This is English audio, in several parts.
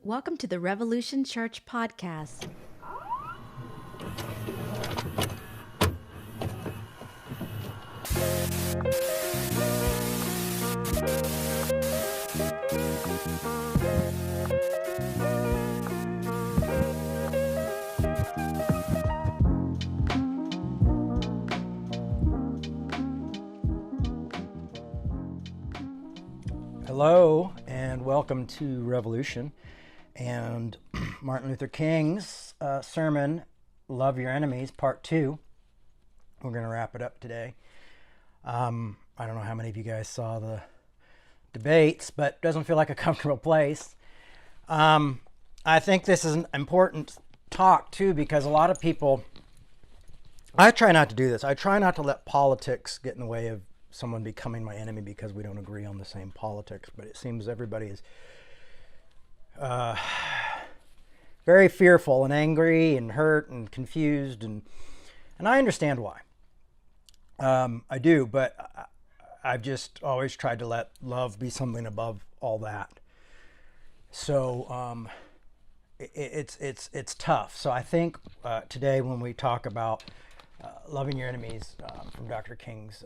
Welcome to the Revolution Church podcast. Hello and welcome to Revolution and Martin Luther King's sermon, Love Your Enemies, Part 2. We're going to wrap it up today. I don't know how many of you guys saw the debates, but it doesn't feel like a comfortable place. I think this is an important talk too, because a lot of people, I try not to do this. I try not to let politics get in the way of someone becoming my enemy because we don't agree on the same politics, but it seems everybody is very fearful and angry and hurt and confused, and I understand why. I do, but I've just always tried to let love be something above all that. So it's tough. So I think today when we talk about loving your enemies from Dr. King's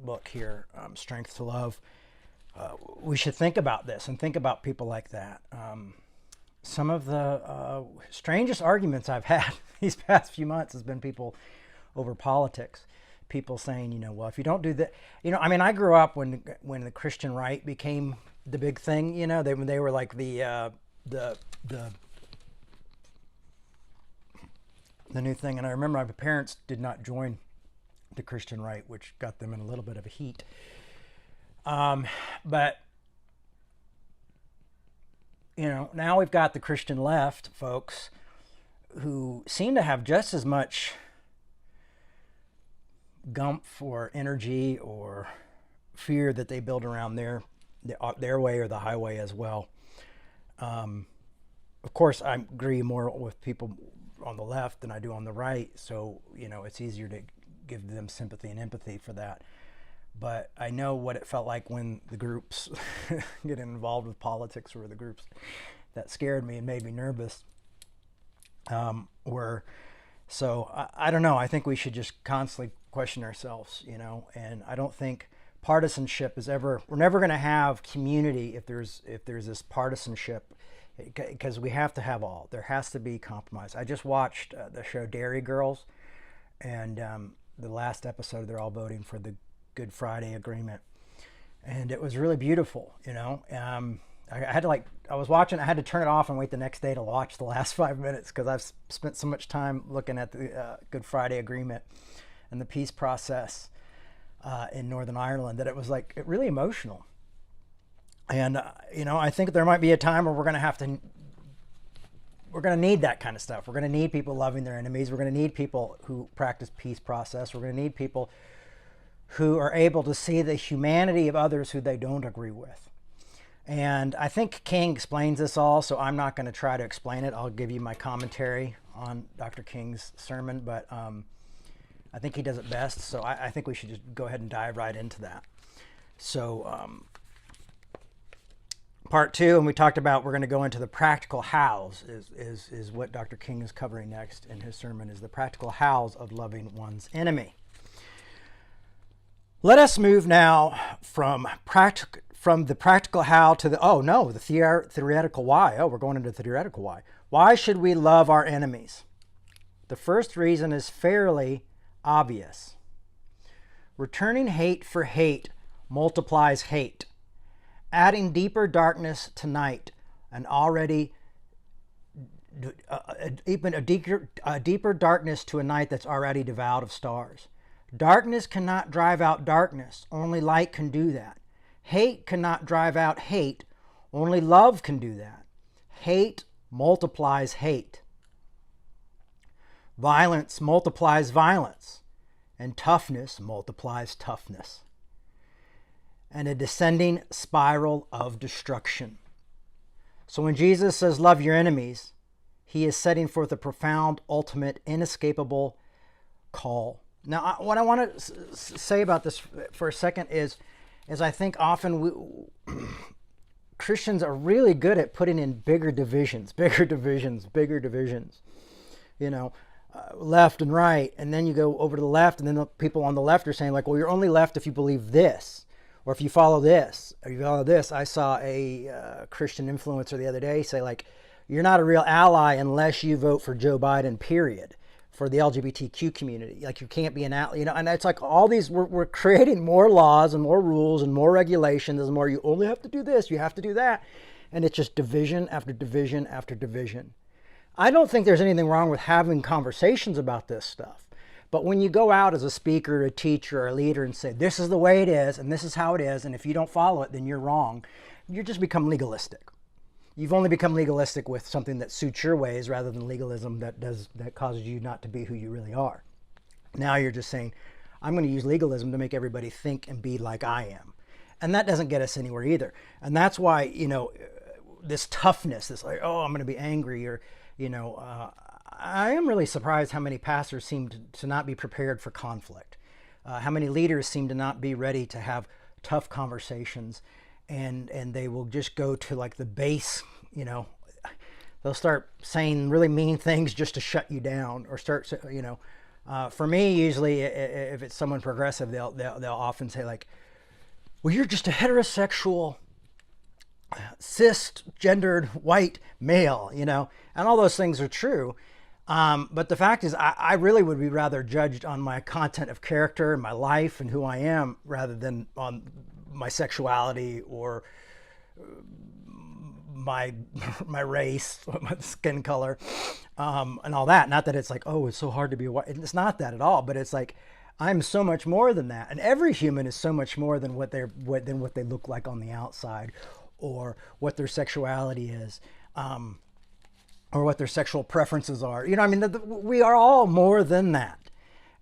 book here, Strength to Love, we should think about this and think about people like that. Some of the strangest arguments I've had these past few months has been people over politics. People saying, well, if you don't do that, I grew up when the Christian right became the big thing. They were like the new thing. And I remember my parents did not join the Christian right, which got them in a little bit of a heat. But now we've got the Christian left folks who seem to have just as much gumph or energy or fear that they build around their way or the highway as well. Of course, I agree more with people on the left than I do on the right, so it's easier to give them sympathy and empathy for that. But I know what it felt like when the groups get involved with politics, or the groups that scared me and made me nervous were. So I don't know. I think we should just constantly question ourselves, and I don't think partisanship is ever. We're never going to have community if there's this partisanship, because we have to have all. There has to be compromise. I just watched the show Dairy Girls, and the last episode they're all voting for the Good Friday Agreement, and it was really beautiful. I had to I was watching. I had to turn it off and wait the next day to watch the last 5 minutes, because I've spent so much time looking at the Good Friday Agreement and the peace process in Northern Ireland that it was really emotional. And I think there might be a time where we're going to need that kind of stuff. We're going to need people loving their enemies. We're going to need people who practice peace process. We're going to need people who are able to see the humanity of others who they don't agree with. And I think King explains this all, so I'm not going to try to explain it. I'll give you my commentary on Dr. King's sermon, but I think he does it best. So I think we should just go ahead and dive right into that. So part 2, and we talked about, we're going to go into the practical hows, is what Dr. King is covering next in his sermon, is the practical hows of loving one's enemy. Let us move now from the practical how to the theoretical why. We're going into the theoretical why. Why should we love our enemies? The first reason is fairly obvious. Returning hate for hate multiplies hate. Adding deeper darkness to night, even a deeper darkness to a night that's already devoid of stars. Darkness cannot drive out darkness. Only light can do that. Hate cannot drive out hate. Only love can do that. Hate multiplies hate. Violence multiplies violence. And toughness multiplies toughness. And a descending spiral of destruction. So when Jesus says, love your enemies, he is setting forth a profound, ultimate, inescapable call. Now, what I want to say about this for a second is I think often Christians are really good at putting in bigger divisions, you know, left and right. And then you go over to the left, and then the people on the left are saying like, well, you're only left if you believe this, or if you follow this, or you follow this. I saw a Christian influencer the other day say like, you're not a real ally unless you vote for Joe Biden, period, for the LGBTQ community. Like, you can't be an ally, you know. And it's like all these, we're creating more laws and more rules and more regulations and more, you only have to do this, you have to do that. And it's just division after division after division. I don't think there's anything wrong with having conversations about this stuff. But when you go out as a speaker, a teacher, or a leader and say, this is the way it is, and this is how it is, and if you don't follow it, then you're wrong, you just become legalistic. You've only become legalistic with something that suits your ways rather than legalism that causes you not to be who you really are. Now you're just saying, I'm going to use legalism to make everybody think and be like I am. And that doesn't get us anywhere either. And that's why, you know, this toughness, this like, oh, I'm going to be angry, or, you know, I am really surprised how many pastors seem to not be prepared for conflict. How many leaders seem to not be ready to have tough conversations. And they will just go to like the base, you know, they'll start saying really mean things just to shut you down, or start, you know, for me, usually if it's someone progressive, they'll often say like, well, you're just a heterosexual, cisgendered white male, you know, and all those things are true. But the fact is, I really would be rather judged on my content of character and my life and who I am, rather than on my sexuality or my race, my skin color, and all that. Not that it's like, oh, it's so hard to be white. It's not that at all. But it's like, I'm so much more than that, and every human is so much more than what they look like on the outside, or what their sexuality is, or what their sexual preferences are. You know, I mean, we are all more than that.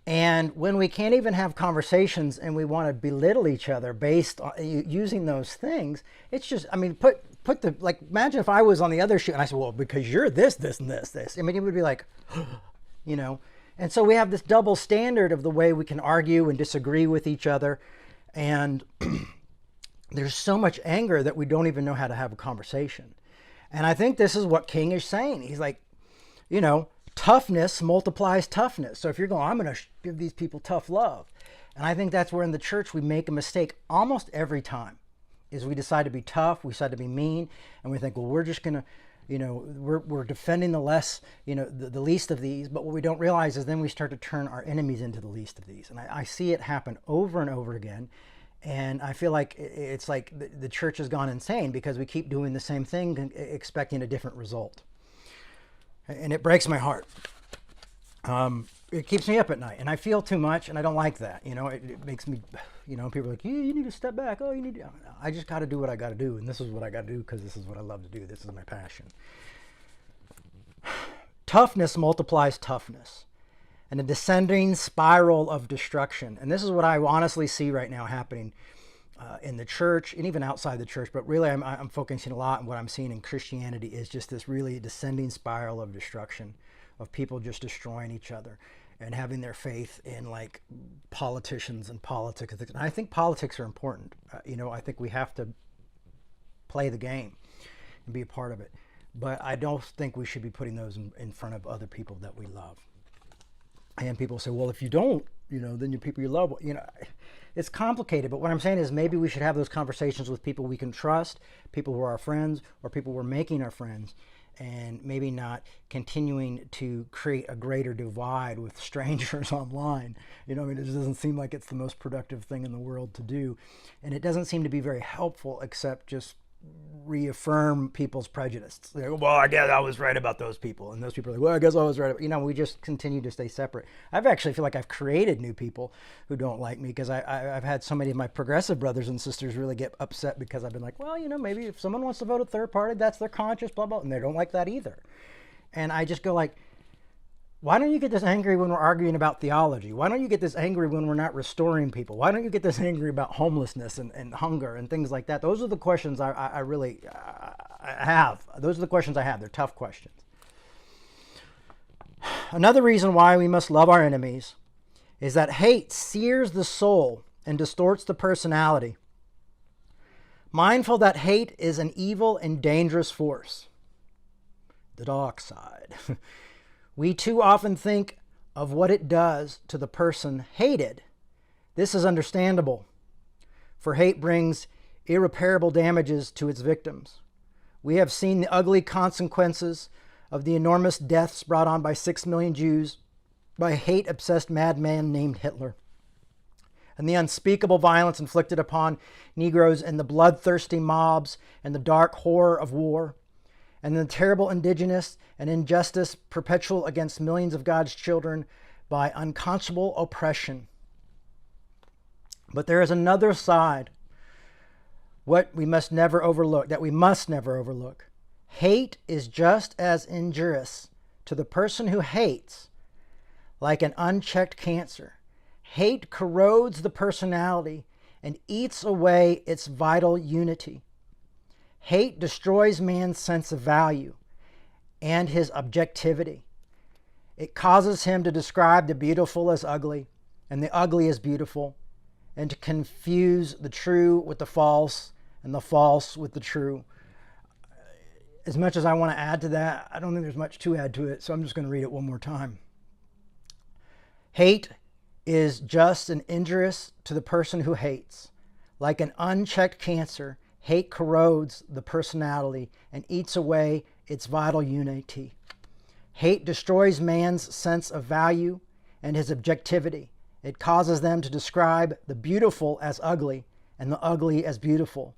And when we can't even have conversations and we want to belittle each other based on using those things, it's just, I mean, put the, like, imagine if I was on the other shoe and I said, well, because you're this, and this. I mean, it would be like, you know. And so we have this double standard of the way we can argue and disagree with each other. And there's so much anger that we don't even know how to have a conversation. And I think this is what King is saying. He's like, you know, toughness multiplies toughness. So if you're going, I'm going to give these people tough love. And I think that's where in the church we make a mistake almost every time, is we decide to be tough, we decide to be mean, and we think, well, we're just going to, you know, we're defending the less, you know, the least of these. But what we don't realize is then we start to turn our enemies into the least of these. And I see it happen over and over again. And I feel like it's like the church has gone insane because we keep doing the same thing, expecting a different result. And it breaks my heart. It keeps me up at night, and I feel too much, and I don't like that. You know, it makes me, you know, people are like, you need to step back. Oh, you need to. I just got to do what I got to do, and this is what I got to do because this is what I love to do. This is my passion. Toughness multiplies toughness, and a descending spiral of destruction. And this is what I honestly see right now happening in the church and even outside the church. But really, I'm focusing a lot on what I'm seeing in Christianity is just this really descending spiral of destruction, of people just destroying each other and having their faith in like politicians and politics. And I think politics are important. You know, I think we have to play the game and be a part of it. But I don't think we should be putting those in front of other people that we love. And people say, well, if you don't, you know, then your people you love, you know, it's complicated. But what I'm saying is maybe we should have those conversations with people we can trust, people who are our friends, or people we're making our friends, and maybe not continuing to create a greater divide with strangers online. You know, I mean, it just doesn't seem like it's the most productive thing in the world to do. And it doesn't seem to be very helpful, except just reaffirm people's prejudice. They're like, well, I guess I was right about those people. And those people are like, well, I guess I was right. You know, we just continue to stay separate. I've actually feel like I've created new people who don't like me because I've had so many of my progressive brothers and sisters really get upset because I've been like, well, you know, maybe if someone wants to vote a third party, that's their conscience, blah, blah. And they don't like that either. And I just go like, why don't you get this angry when we're arguing about theology? Why don't you get this angry when we're not restoring people? Why don't you get this angry about homelessness and hunger and things like that? Those are the questions I really have. Those are the questions I have. They're tough questions. Another reason why we must love our enemies is that hate sears the soul and distorts the personality. mindful that hate is an evil and dangerous force. The dark side. We too often think of what it does to the person hated. This is understandable, for hate brings irreparable damages to its victims. We have seen the ugly consequences of the enormous deaths brought on by 6 million Jews by a hate-obsessed madman named Hitler, and the unspeakable violence inflicted upon Negroes and the bloodthirsty mobs and the dark horror of war, and the terrible indigenous and injustice perpetual against millions of God's children by unconscionable oppression. But there is another side, that we must never overlook. Hate is just as injurious to the person who hates, like an unchecked cancer. Hate corrodes the personality and eats away its vital unity. Hate destroys man's sense of value and his objectivity. It causes him to describe the beautiful as ugly and the ugly as beautiful, and to confuse the true with the false and the false with the true. As much as I want to add to that, I don't think there's much to add to it, so I'm just going to read it one more time. Hate is just and injurious to the person who hates. Like an unchecked cancer, hate corrodes the personality and eats away its vital unity. Hate destroys man's sense of value and his objectivity. It causes them to describe the beautiful as ugly and the ugly as beautiful,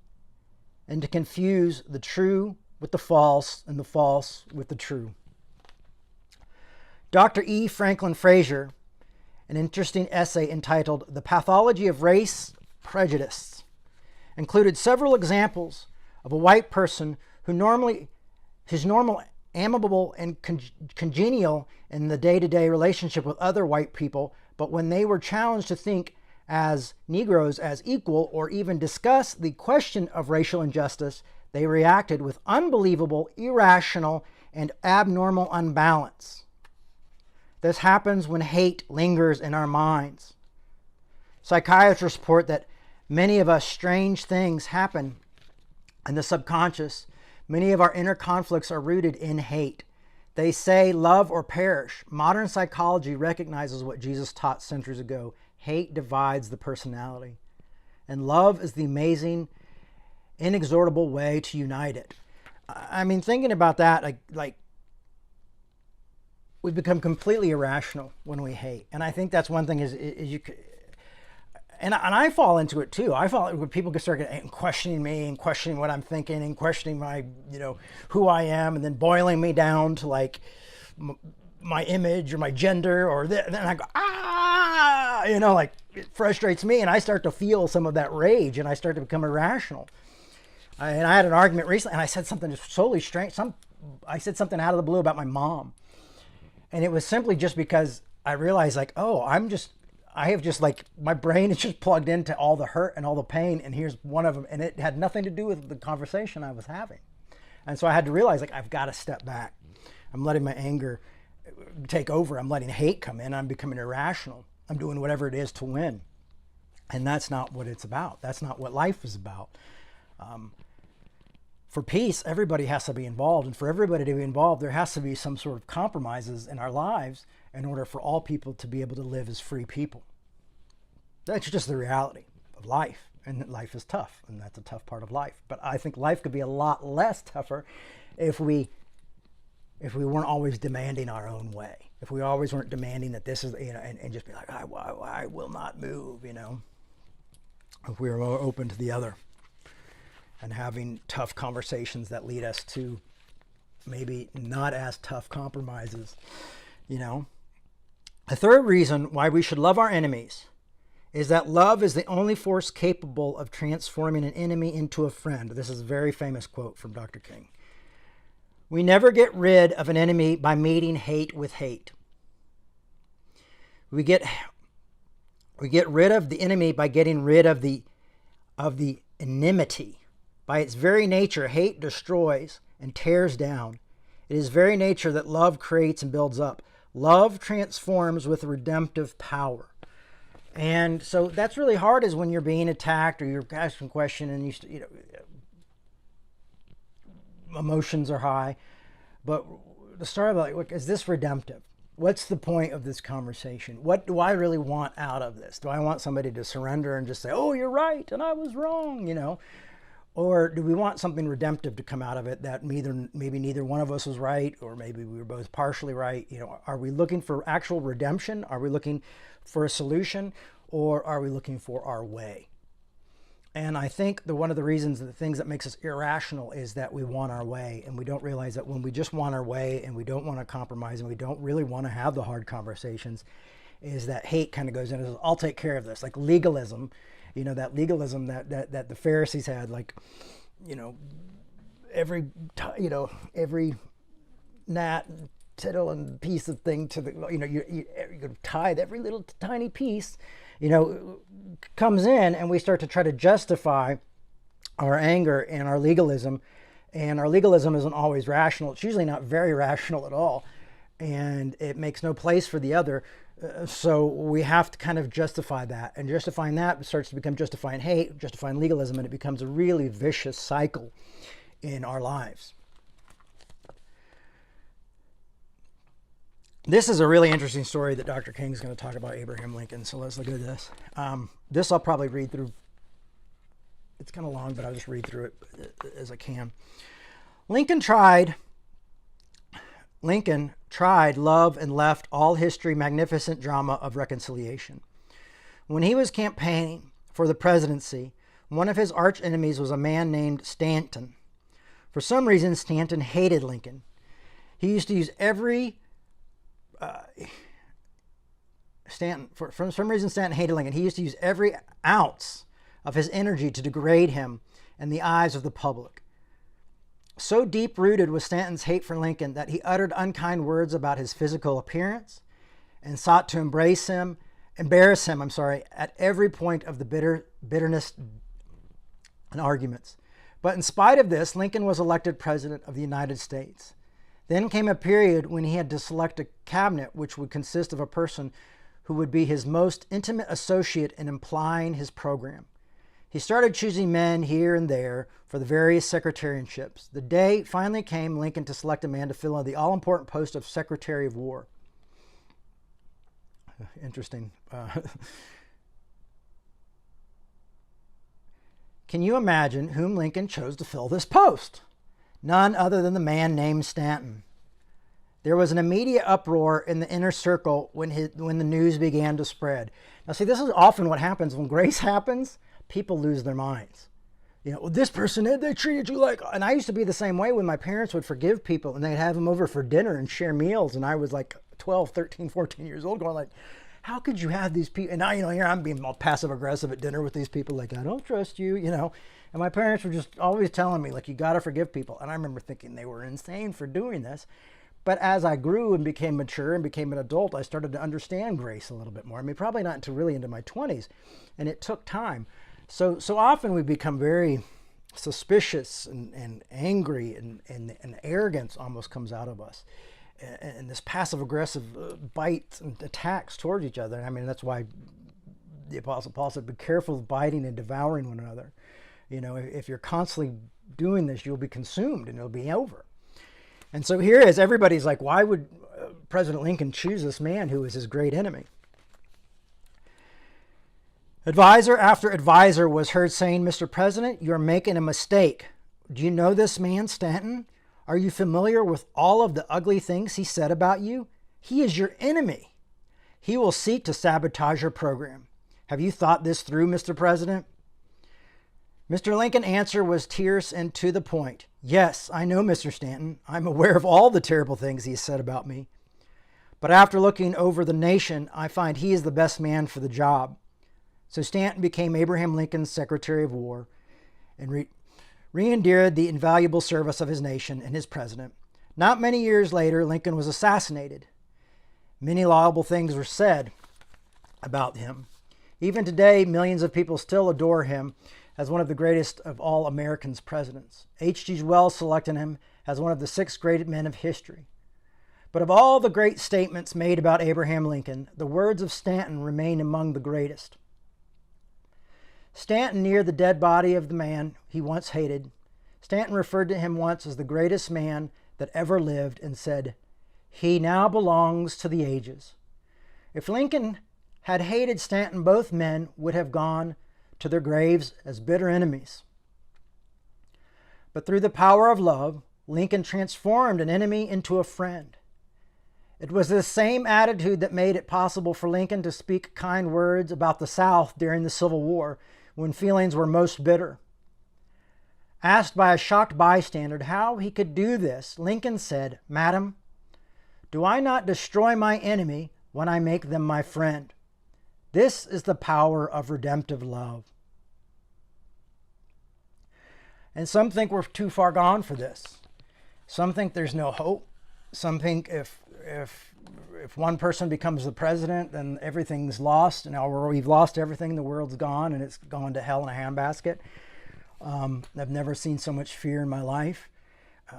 and to confuse the true with the false and the false with the true. Dr. E. Franklin Frazier, an interesting essay entitled The Pathology of Race Prejudice, included several examples of a white person whose normal, amiable, and congenial in the day-to-day relationship with other white people, but when they were challenged to think as Negroes as equal or even discuss the question of racial injustice, they reacted with unbelievable, irrational, and abnormal unbalance. This happens when hate lingers in our minds. Psychiatrists report that many of us strange things happen in the subconscious. Many of our inner conflicts are rooted in hate. They say love or perish. Modern psychology recognizes what Jesus taught centuries ago. Hate divides the personality, and love is the amazing, inexorable way to unite it. I mean, thinking about that, like we become completely irrational when we hate, and I think that's one thing is you. And I fall into it too. I fall when people start questioning me and questioning what I'm thinking and questioning my, who I am, and then boiling me down to like my image or my gender or then I go, like it frustrates me, and I start to feel some of that rage, and I start to become irrational. And I had an argument recently, and I said something just totally strange. I said something out of the blue about my mom, and it was simply just because I realized like, I have just like, my brain is just plugged into all the hurt and all the pain, and here's one of them, and it had nothing to do with the conversation I was having. And so I had to realize like, I've got to step back. I'm letting my anger take over. I'm letting hate come in. I'm becoming irrational. I'm doing whatever it is to win. And that's not what it's about. That's not what life is about. For peace, everybody has to be involved. And for everybody to be involved, there has to be some sort of compromises in our lives in order for all people to be able to live as free people. That's just the reality of life. And life is tough, and that's a tough part of life. But I think life could be a lot less tougher if we weren't always demanding our own way. If we always weren't demanding that this is, and just be like, I will not move, If we were more open to the other and having tough conversations that lead us to maybe not as tough compromises, A third reason why we should love our enemies is that love is the only force capable of transforming an enemy into a friend. This is a very famous quote from Dr. King. We never get rid of an enemy by meeting hate with hate. We get rid of the enemy by getting rid of the enmity. By its very nature, hate destroys and tears down. It is very nature that love creates and builds up. Love transforms with redemptive power. And so that's really hard, is when you're being attacked or you're asking a question and emotions are high. But to start about, like, is this redemptive? What's the point of this conversation? What do I really want out of this? Do I want somebody to surrender and just say, oh, you're right and I was wrong, you know? Or do we want something redemptive to come out of it that maybe neither one of us was right, or maybe we were both partially right? You know, are we looking for actual redemption? Are we looking for a solution, or are we looking for our way? And I think one of the reasons, the things that makes us irrational is that we want our way, and we don't realize that when we just want our way and we don't want to compromise and we don't really want to have the hard conversations, is that hate kind of goes in and says, I'll take care of this. Like legalism, you know, that legalism that the Pharisees had, like, you know, every gnat and tittle and piece of thing to the, you know, you tithe every little tiny piece, you know, comes in, and we start to try to justify our anger and our legalism. And our legalism isn't always rational. It's usually not very rational at all. And it makes no place for the other. So we have to kind of justify that. And justifying that starts to become justifying hate, justifying legalism, and it becomes a really vicious cycle in our lives. This is a really interesting story that Dr. King is going to talk about Abraham Lincoln. So let's look at this. This I'll probably read through. It's kind of long, but I'll just read through it as I can. Lincoln tried love and left all history magnificent drama of reconciliation. When he was campaigning for the presidency, one of his arch enemies was a man named Stanton. For some reason, Stanton hated Lincoln. He used to use every Stanton hated Lincoln. He used to use every ounce of his energy to degrade him in the eyes of the public. So deep-rooted was Stanton's hate for Lincoln that he uttered unkind words about his physical appearance and sought to embarrass him, at every point of the bitterness and arguments. But in spite of this, Lincoln was elected President of the United States. Then came a period when he had to select a cabinet which would consist of a person who would be his most intimate associate in implying his program. He started choosing men here and there for the various secretarianships. The day finally came Lincoln to select a man to fill in the all-important post of Secretary of War. Interesting. Can you imagine whom Lincoln chose to fill this post? None other than the man named Stanton. There was an immediate uproar in the inner circle when the news began to spread. Now, see, this is often what happens when grace happens. People lose their minds. You know, well, this person, they treated you like... And I used to be the same way when my parents would forgive people and they'd have them over for dinner and share meals. And I was like 12, 13, 14 years old going like, how could you have these people? And now, you know, here I'm being all passive aggressive at dinner with these people like, I don't trust you, you know. And my parents were just always telling me, like, you got to forgive people. And I remember thinking they were insane for doing this. But as I grew and became mature and became an adult, I started to understand grace a little bit more. I mean, probably not until really into my 20s. And it took time. So often we become very suspicious and angry, and arrogance almost comes out of us. And this passive-aggressive bites and attacks towards each other. And I mean, that's why the Apostle Paul said, be careful of biting and devouring one another. You know, if you're constantly doing this, you'll be consumed and it'll be over. And so here is, everybody's like, why would President Lincoln choose this man who was his great enemy? Advisor after advisor was heard saying, Mr. President, you're making a mistake. Do you know this man, Stanton? Are you familiar with all of the ugly things he said about you? He is your enemy. He will seek to sabotage your program. Have you thought this through, Mr. President? Mr. Lincoln's answer was terse and to the point. Yes, I know, Mr. Stanton. I'm aware of all the terrible things he said about me. But after looking over the nation, I find he is the best man for the job. So Stanton became Abraham Lincoln's Secretary of War and re-endeared the invaluable service of his nation and his president. Not many years later, Lincoln was assassinated. Many laudable things were said about him. Even today, millions of people still adore him as one of the greatest of all Americans' presidents. H.G. Wells selected him as one of the 6 great men of history. But of all the great statements made about Abraham Lincoln, the words of Stanton remain among the greatest. Stanton near the dead body of the man he once hated, Stanton referred to him once as the greatest man that ever lived and said, "He now belongs to the ages." If Lincoln had hated Stanton, both men would have gone to their graves as bitter enemies. But through the power of love, Lincoln transformed an enemy into a friend. It was this same attitude that made it possible for Lincoln to speak kind words about the South during the Civil War, when feelings were most bitter. Asked by a shocked bystander how he could do this, Lincoln said, "Madam, do I not destroy my enemy when I make them my friend? This is the power of redemptive love." And some think we're too far gone for this. Some think there's no hope. Some think if one person becomes the president, then everything's lost. And now we've lost everything. The world's gone, and it's gone to hell in a handbasket. I've never seen so much fear in my life.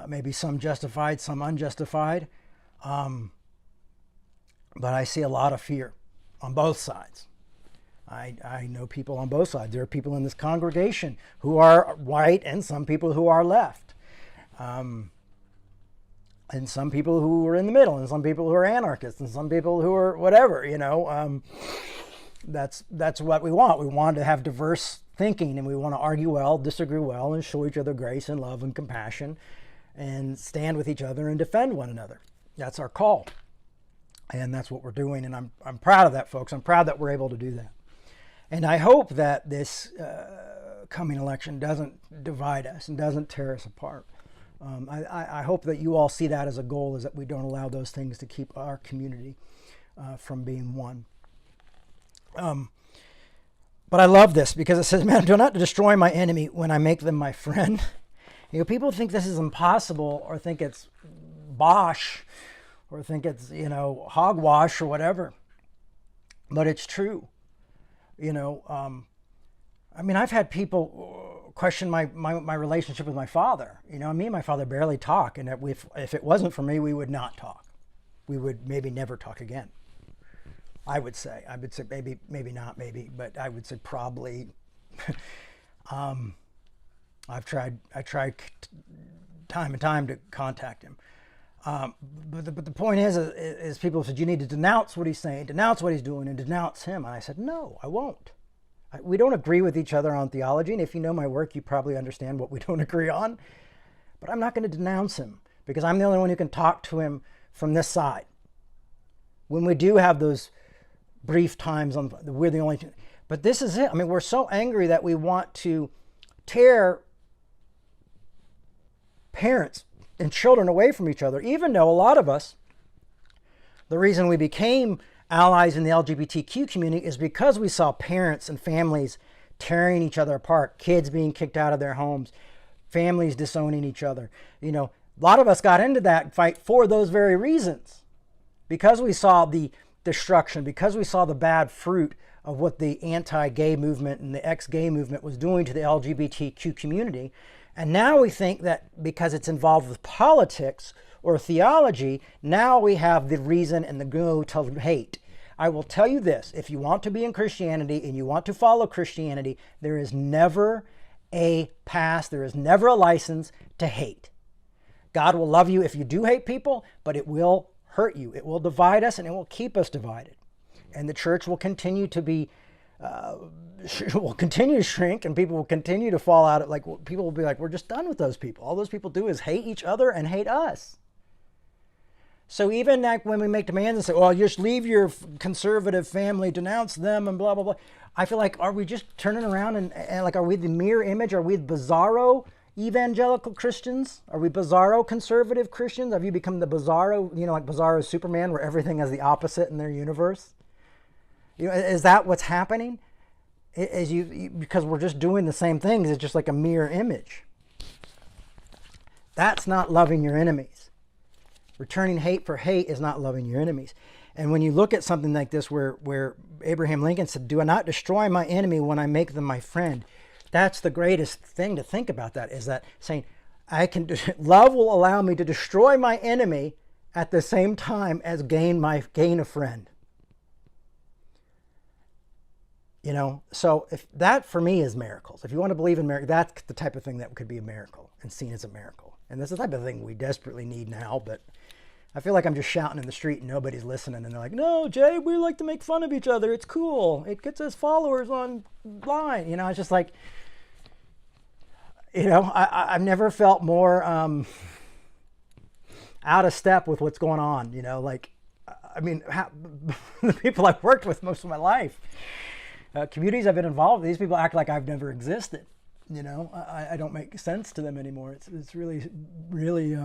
Maybe some justified, some unjustified. But I see a lot of fear on both sides. I know people on both sides. There are people in this congregation who are white and some people who are left. And some people who are in the middle, and some people who are anarchists, and some people who are whatever, That's what we want. We want to have diverse thinking, and we want to argue well, disagree well, and show each other grace and love and compassion, and stand with each other and defend one another. That's our call. And that's what we're doing, and I'm proud of that, folks. I'm proud that we're able to do that. And I hope that this coming election doesn't divide us and doesn't tear us apart. I hope that you all see that as a goal, is that we don't allow those things to keep our community from being one. But I love this because it says, "Man, do not destroy my enemy when I make them my friend." People think this is impossible, or think it's bosh, or think it's, hogwash or whatever. But it's true. I've had people question my relationship with my father. Me and my father barely talk, and if it wasn't for me, we would not talk. We would maybe never talk again. I would say maybe not, but I would say probably. I tried time and time to contact him. But the point is people said, "You need to denounce what he's saying, denounce what he's doing, and denounce him." And I said, "No, I won't." We don't agree with each other on theology, and if you know my work, you probably understand what we don't agree on. But I'm not going to denounce him, because I'm the only one who can talk to him from this side. When we do have those brief times, we're the only two. But this is it. We're so angry that we want to tear parents and children away from each other, even though a lot of us, the reason we became allies in the LGBTQ community is because we saw parents and families tearing each other apart, kids being kicked out of their homes, families disowning each other. A lot of us got into that fight for those very reasons, because we saw the destruction, because we saw the bad fruit of what the anti-gay movement and the ex-gay movement was doing to the LGBTQ community. And now we think that because it's involved with politics or theology, now we have the reason and the go to hate. I will tell you this: if you want to be in Christianity and you want to follow Christianity, there is never a pass, there is never a license to hate. God will love you if you do hate people, but it will hurt you. It will divide us, and it will keep us divided. And the church will continue to be, will continue to shrink, and people will continue to fall out. People will be like, "We're just done with those people. All those people do is hate each other and hate us." So even when we make demands and say, "Well, just leave your conservative family, denounce them," and blah, blah, blah, I feel like, are we just turning around and are we the mirror image? Are we bizarro evangelical Christians? Are we bizarro conservative Christians? Have you become the bizarro, like Bizarro Superman, where everything is the opposite in their universe? Is that what's happening? Because we're just doing the same things. It's just like a mirror image. That's not loving your enemies. Returning hate for hate is not loving your enemies. And when you look at something like this, where Abraham Lincoln said, "Do not destroy my enemy when I make them my friend," that's the greatest thing to think about. That is that saying, love will allow me to destroy my enemy at the same time as gain a friend. So if that for me is miracles. If you want to believe in miracles, that's the type of thing that could be a miracle and seen as a miracle. And that's the type of thing we desperately need now. But I feel like I'm just shouting in the street and nobody's listening. And they're like, no, Jay, we like to make fun of each other. It's cool. It gets us followers online. It's just like, I've never felt more out of step with what's going on. The people I've worked with most of my life, communities I've been involved with, these people act like I've never existed. I don't make sense to them anymore. It's really, really,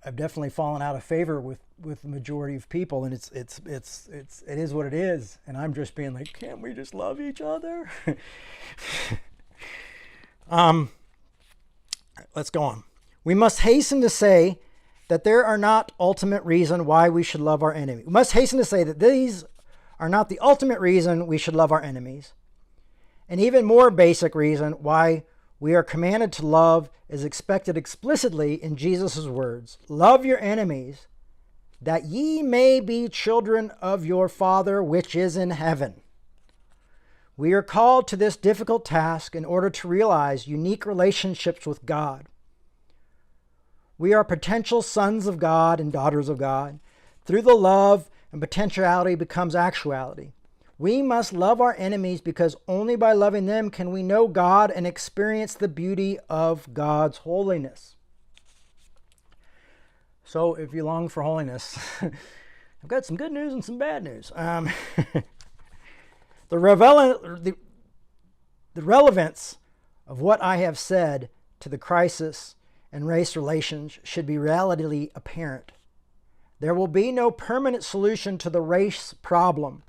I've definitely fallen out of favor with the majority of people, and it is what it is. And I'm just being like, can't we just love each other? Let's go on. We must hasten to say that there are not ultimate reason why we should love our enemy. We must hasten to say that these are not the ultimate reason we should love our enemies. An even more basic reason why we are commanded to love is expected explicitly in Jesus' words. Love your enemies, that ye may be children of your Father which is in heaven. We are called to this difficult task in order to realize unique relationships with God. We are potential sons of God and daughters of God. Through the love and potentiality becomes actuality. We must love our enemies because only by loving them can we know God and experience the beauty of God's holiness. So if you long for holiness, I've got some good news and some bad news. The relevance of what I have said to the crisis and race relations should be relatively apparent. There will be no permanent solution to the race problem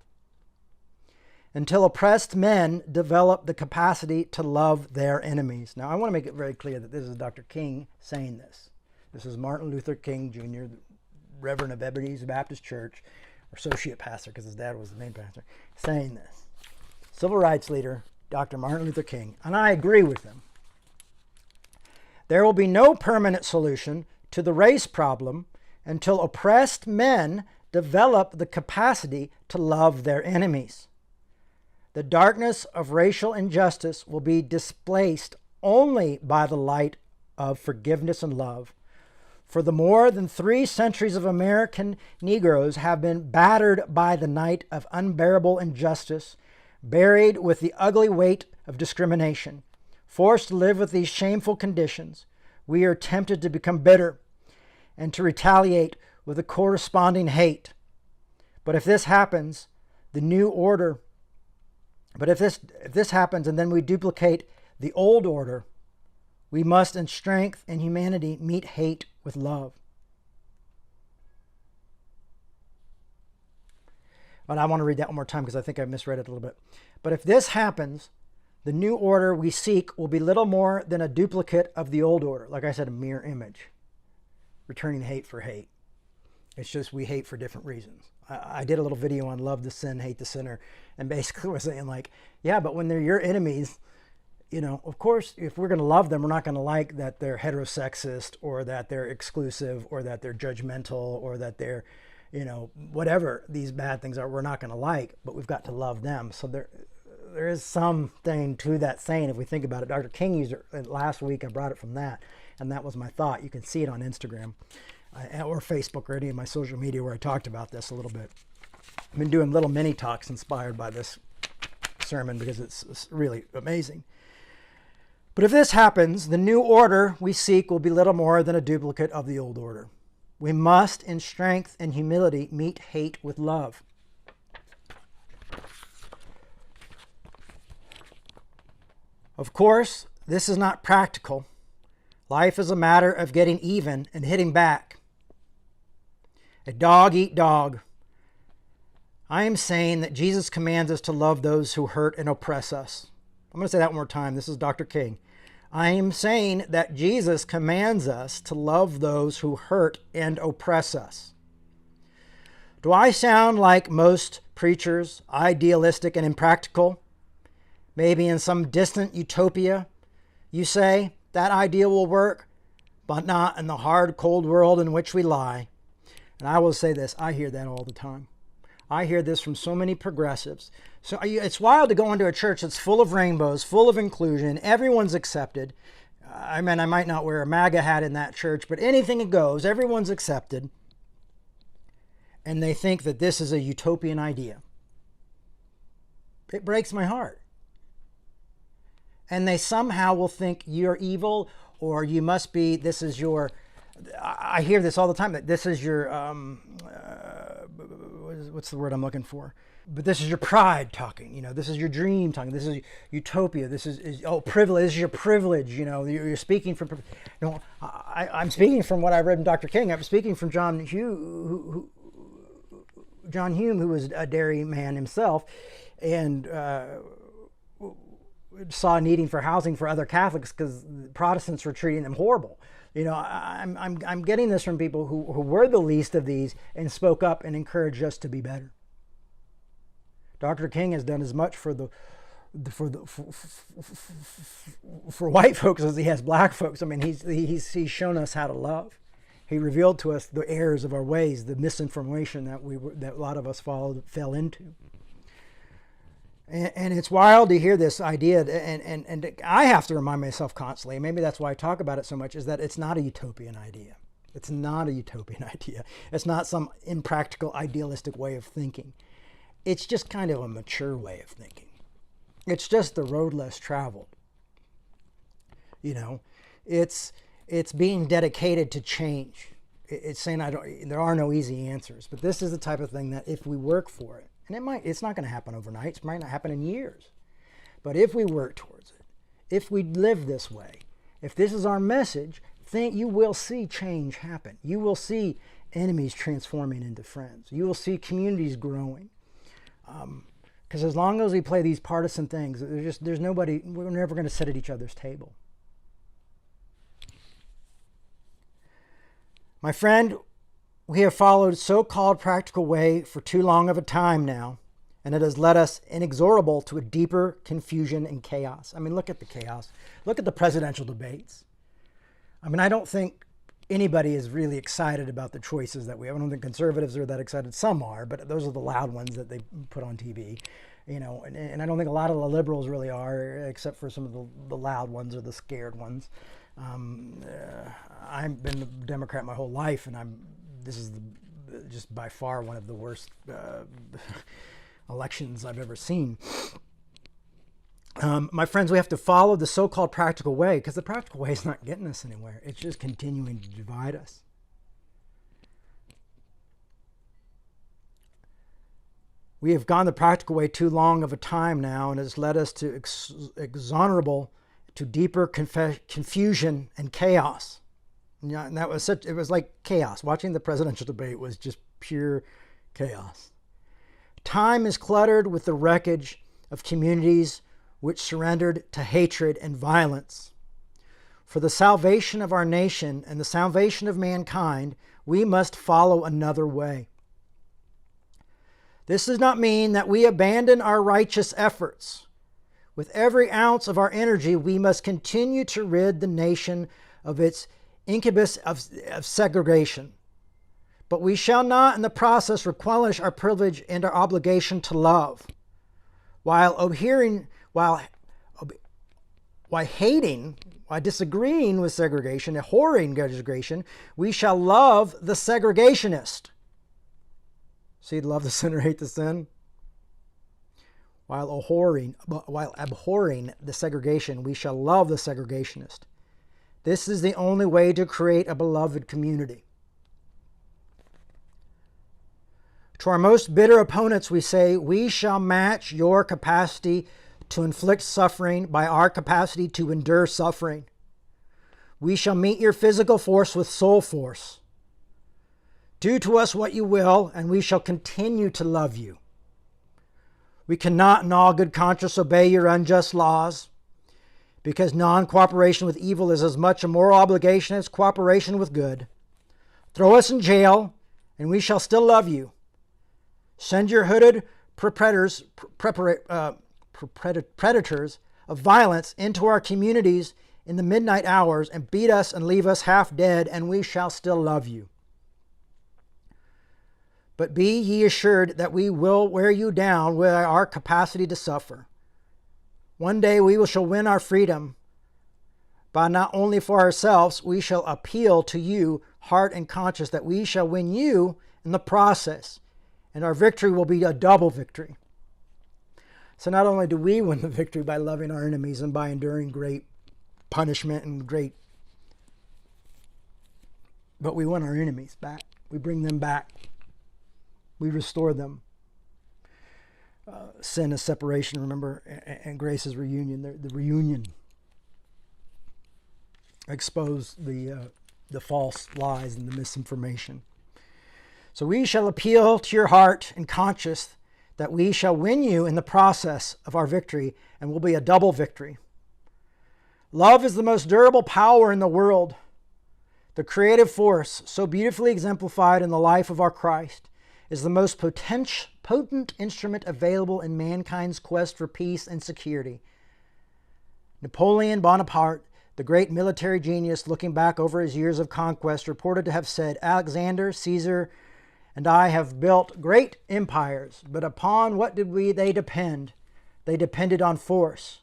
until oppressed men develop the capacity to love their enemies. Now, I want to make it very clear that this is Dr. King saying this. This is Martin Luther King Jr., the Reverend of Ebenezer Baptist Church, or associate pastor, because his dad was the main pastor, saying this. Civil rights leader, Dr. Martin Luther King, and I agree with him. There will be no permanent solution to the race problem until oppressed men develop the capacity to love their enemies. The darkness of racial injustice will be displaced only by the light of forgiveness and love. For the more than 3 centuries of American Negroes have been battered by the night of unbearable injustice, buried with the ugly weight of discrimination, forced to live with these shameful conditions. We are tempted to become bitter and to retaliate with a corresponding hate. But if this happens, the new order, if this happens and then we duplicate the old order, we must in strength and humanity meet hate with love. But I want to read that one more time because I think I misread it a little bit. But if this happens, the new order we seek will be little more than a duplicate of the old order. Like I said, a mirror image. Returning hate for hate. It's just we hate for different reasons. I did a little video on love the sin, hate the sinner, and basically was saying like, yeah, but when they're your enemies, of course, if we're going to love them, we're not going to like that they're heterosexist or that they're exclusive or that they're judgmental or that they're, whatever these bad things are, we're not going to like, but we've got to love them. So there is something to that saying if we think about it. Dr. King used it last week. I brought it from that, and that was my thought. You can see it on Instagram or Facebook or any of my social media where I talked about this a little bit. I've been doing little mini talks inspired by this sermon because it's really amazing. But if this happens, the new order we seek will be little more than a duplicate of the old order. We must, in strength and humility, meet hate with love. Of course, this is not practical. Life is a matter of getting even and hitting back. A dog eat dog. I am saying that Jesus commands us to love those who hurt and oppress us. I'm going to say that one more time. This is Dr. King. I am saying that Jesus commands us to love those who hurt and oppress us. Do I sound like most preachers, idealistic and impractical? Maybe in some distant utopia, you say that idea will work, but not in the hard, cold world in which we lie. And I will say this, I hear that all the time. I hear this from so many progressives. So it's wild to go into a church that's full of rainbows, full of inclusion, everyone's accepted. I mean, I might not wear a MAGA hat in that church, but anything goes, everyone's accepted. And they think that this is a utopian idea. It breaks my heart. And they somehow will think you're evil, or you must be, this is your, I hear this all the time, that this is your, what's the word I'm looking for? But this is your pride talking, you know, this is your dream talking, this is utopia, this is privilege, this is your privilege, you know, you're speaking from, no, I'm speaking from what I read in Dr. King. I'm speaking from John Hume, who was a dairy man himself, and saw a needing for housing for other Catholics because Protestants were treating them horrible. You know, I'm getting this from people who were the least of these and spoke up and encouraged us to be better. Dr. King has done as much for white folks as he has black folks. I mean, he's shown us how to love. He revealed to us the errors of our ways, the misinformation that a lot of us fell into. And it's wild to hear this idea, and I have to remind myself constantly, and maybe that's why I talk about it so much, is that it's not a utopian idea. It's not a utopian idea. It's not some impractical, idealistic way of thinking. It's just kind of a mature way of thinking. It's just the road less traveled. You know, it's being dedicated to change. It's saying there are no easy answers, but this is the type of thing that if we work for it, and it's not going to happen overnight. It might not happen in years. But if we work towards it, if we live this way, if this is our message, you will see change happen. You will see enemies transforming into friends. You will see communities growing. Because as long as we play these partisan things, there's nobody, we're never going to sit at each other's table. My friend, we have followed so-called practical way for too long of a time now, and it has led us inexorable to a deeper confusion and chaos. I mean, look at the chaos. Look at the presidential debates. I mean, I don't think anybody is really excited about the choices that we have. I don't think conservatives are that excited. Some are, but those are the loud ones that they put on TV. You know, and I don't think a lot of the liberals really are, except for some of the loud ones or the scared ones. I've been a Democrat my whole life, and this is just by far one of the worst elections I've ever seen. My friends, we have to follow the so-called practical way, because the practical way is not getting us anywhere. It's just continuing to divide us. We have gone the practical way too long of a time now, and has led us to exonerable, to deeper confusion and chaos. And that was it was like chaos. Watching the presidential debate was just pure chaos. Time is cluttered with the wreckage of communities which surrendered to hatred and violence. For the salvation of our nation and the salvation of mankind, we must follow another way. This does not mean that we abandon our righteous efforts. With every ounce of our energy, we must continue to rid the nation of its incubus of segregation. But we shall not in the process relinquish our privilege and our obligation to love. While disagreeing with segregation, abhorring segregation, we shall love the segregationist. See, love the sinner, hate the sin. While abhorring the segregation, we shall love the segregationist. This is the only way to create a beloved community. To our most bitter opponents, we say, we shall match your capacity to inflict suffering by our capacity to endure suffering. We shall meet your physical force with soul force. Do to us what you will, and we shall continue to love you. We cannot in all good conscience obey your unjust laws, because non-cooperation with evil is as much a moral obligation as cooperation with good. Throw us in jail, and we shall still love you. Send your hooded predators of violence into our communities in the midnight hours and beat us and leave us half dead, and we shall still love you. But be ye assured that we will wear you down with our capacity to suffer. One day we shall win our freedom, but not only for ourselves, we shall appeal to you, heart and conscience, that we shall win you in the process. And our victory will be a double victory. So not only do we win the victory by loving our enemies and by enduring great punishment and but we win our enemies back. We bring them back. We restore them. Sin is separation, remember, and grace is reunion. The reunion expose the false lies and the misinformation. So we shall appeal to your heart and conscience that we shall win you in the process of our victory, and will be a double victory. Love is the most durable power in the world. The creative force, so beautifully exemplified in the life of our Christ, is the most potent instrument available in mankind's quest for peace and security. Napoleon Bonaparte, the great military genius, looking back over his years of conquest, reported to have said, "Alexander, Caesar, and I have built great empires, but upon what did they depend? They depended on force.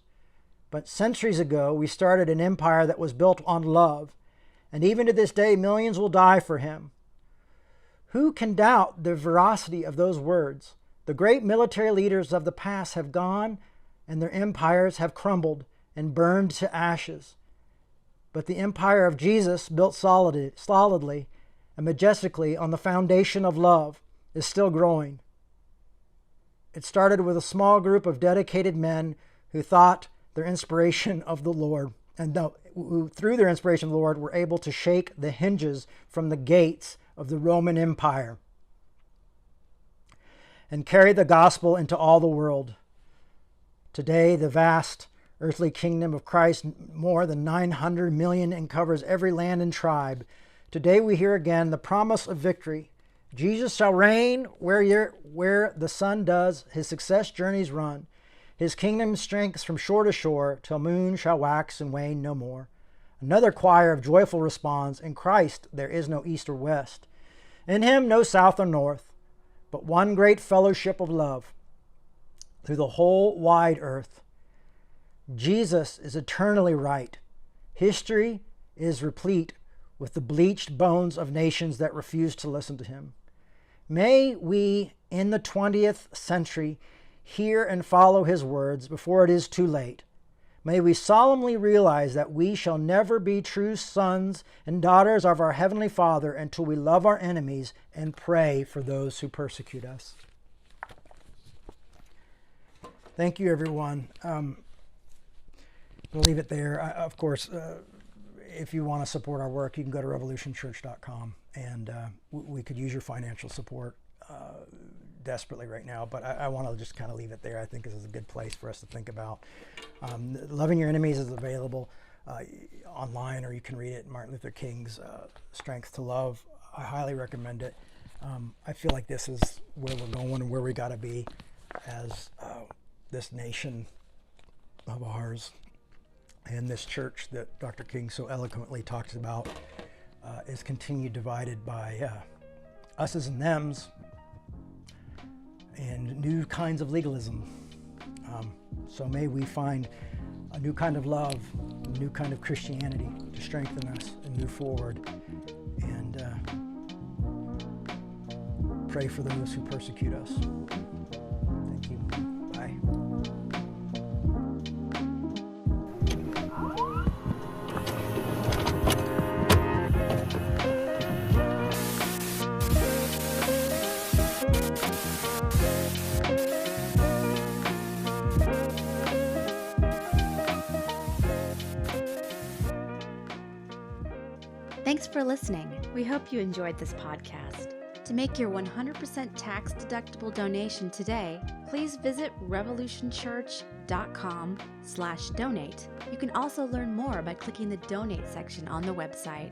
But centuries ago, we started an empire that was built on love, and even to this day, millions will die for him." Who can doubt the veracity of those words? The great military leaders of the past have gone, and their empires have crumbled and burned to ashes. But the empire of Jesus, built solidly and majestically on the foundation of love, is still growing. It started with a small group of dedicated men who thought their inspiration of the Lord, who through their inspiration of the Lord were able to shake the hinges from the gates of the Roman Empire and carry the gospel into all the world. Today, the vast earthly kingdom of Christ, more than 900 million, and covers every land and tribe. Today we hear again the promise of victory. Jesus shall reign where the sun does his success journeys run. His kingdom strengths from shore to shore, till moon shall wax and wane no more. Another choir of joyful responds, in Christ there is no east or west. In him no south or north, but one great fellowship of love through the whole wide earth. Jesus is eternally right. History is replete with the bleached bones of nations that refuse to listen to him. May we, in the 20th century, hear and follow his words before it is too late. May we solemnly realize that we shall never be true sons and daughters of our Heavenly Father until we love our enemies and pray for those who persecute us. Thank you, everyone. We'll leave it there. Of course, if you want to support our work, you can go to revolutionchurch.com, and we could use your financial support desperately right now, but I want to just kind of leave it there. I think this is a good place for us to think about. Loving Your Enemies is available online, or you can read it in Martin Luther King's Strength to Love. I highly recommend it. I feel like this is where we're going and where we got to be as this nation of ours. And this church that Dr. King so eloquently talks about is continued divided by us's and them's and new kinds of legalism. So may we find a new kind of love, a new kind of Christianity to strengthen us and move forward, and pray for those who persecute us. Thank you. Bye. Thanks for listening. We hope you enjoyed this podcast. To make your 100% tax-deductible donation today, please visit revolutionchurch.com/donate. You can also learn more by clicking the donate section on the website.